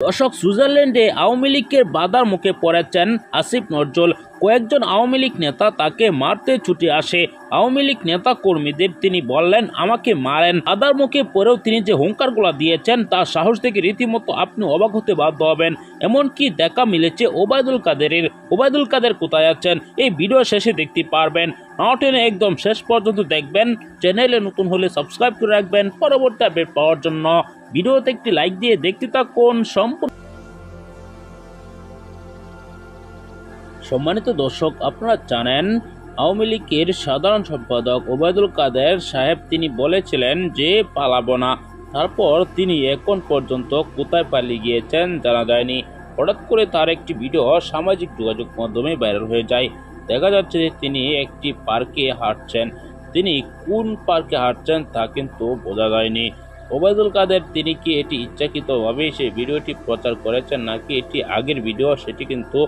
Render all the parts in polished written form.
দর্শক, সুইজারল্যান্ডে আওয়ামী লীগের বাধার মুখে পড়েছেন আসিফ নজরুল। কয়েকজন আওয়ামী লীগ নেতা তাকে মারতে ছুটে আসে। আওয়ামী লীগ নেতা কর্মীদের তিনি বললেন, আমাকে মারেন। বাধার মুখে পড়েও তিনি যে হুঙ্কারগুলো দিয়েছেন তার সাহস থেকে রীতিমতো আপনি অবাক হতে বাধ্য হবেন। এমনকি দেখা মিলেছে ওবায়দুল কাদেরের। ওবায়দুল কাদের কোথায় আছেন এই ভিডিও শেষে দেখতে পারবেন। না টেনে একদম শেষ পর্যন্ত দেখবেন। চ্যানেলে নতুন হলে সাবস্ক্রাইব করে রাখবেন পরবর্তী আপডেট পাওয়ার জন্য। ভিডিওতে একটি লাইক দিয়ে দেখতে থাকুন সম্পূর্ণ। সম্মানিত দর্শক, আপনারা জানেন আওয়ামী লীগের সাধারণ সম্পাদক ওবায়দুল কাদের সাহেব তিনি বলেছিলেন যে পালাবো না। তারপর তিনি এখন পর্যন্ত কোথায় পালিয়ে গিয়েছেন জানা যায়নি। হঠাৎ করে তার একটি ভিডিও সামাজিক যোগাযোগ মাধ্যমে ভাইরাল হয়ে যায়। দেখা যাচ্ছে যে তিনি একটি পার্কে হাঁটছেন। তিনি কোন পার্কে হাঁটছেন তা কিন্তু বোঝা যায়নি। ওবায়দুল কাদের তিনি কি এটি ইচ্ছাকৃতভাবে সেই ভিডিওটি প্রচার করেছেন নাকি এটি আগের ভিডিও সেটি কিন্তু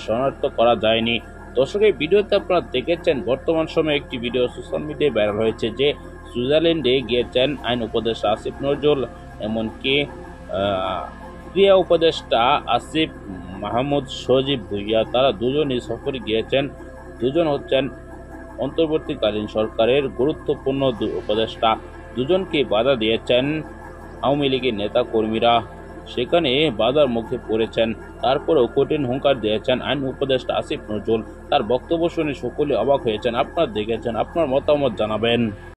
শনাক্ত করা যায়নি। দর্শক, এই ভিডিওতে আপনারা দেখেছেন বর্তমান সময়ে একটি ভিডিও সোশ্যাল মিডিয়ায় ভাইরাল হয়েছে যে সুইজারল্যান্ডে গিয়েছেন আইন উপদেষ্টা আসিফ নজরুল, এমনকি ক্রিয়া উপদেষ্টা আসিফ মাহমুদ সজীব ভুইয়া, তারা দুজনই সফরে গিয়েছেন। দুজন হচ্ছেন অন্তর্বর্তীকালীন সরকারের গুরুত্বপূর্ণ উপদেষ্টা। দুজনকে বাধা দিয়েছেন আওয়ামী লীগের নেতা কর্মীরা, সেখানে বাধার মুখে পড়েছেন। তারপরেও কঠিন হুঙ্কার দিয়েছেন আইন উপদেষ্টা আসিফ নজরুল। তার বক্তব্য শুনে সকলে অবাক হয়েছেন। আপনারা দেখেছেন, আপনার মতামত জানাবেন।